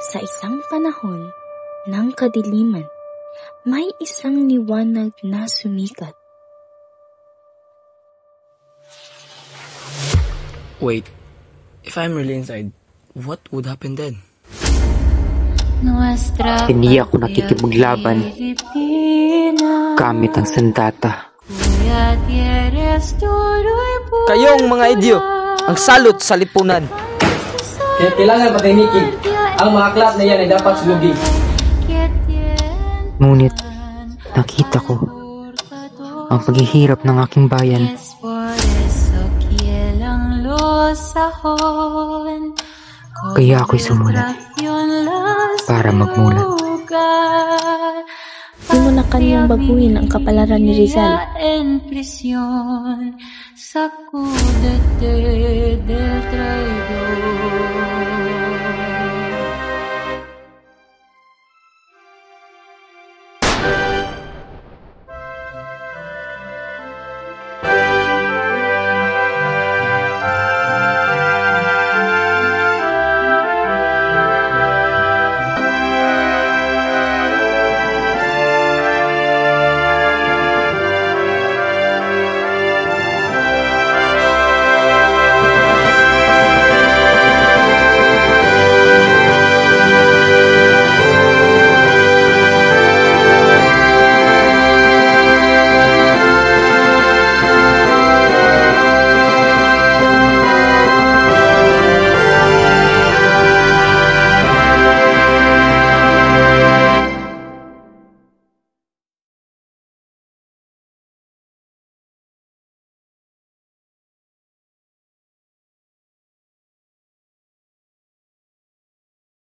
Sa isang panahon ng kadiliman, may isang liwanag na sumikat. Wait, if I'm really inside, what would happen then? Hindi ako nakikipaglaban gamit ang sandata. Kayong mga idyo, ang salot sa lipunan. Kaya kailangan patahimikin. Ang mga aklat na yan ay dapat sulugin. Ngunit nakita ko ang paghihirap ng aking bayan. Kaya ako'y sumulat para magmulat. Di mo na kanyang baguhin ang kapalaran ni Rizal. Sacúdete del traidor.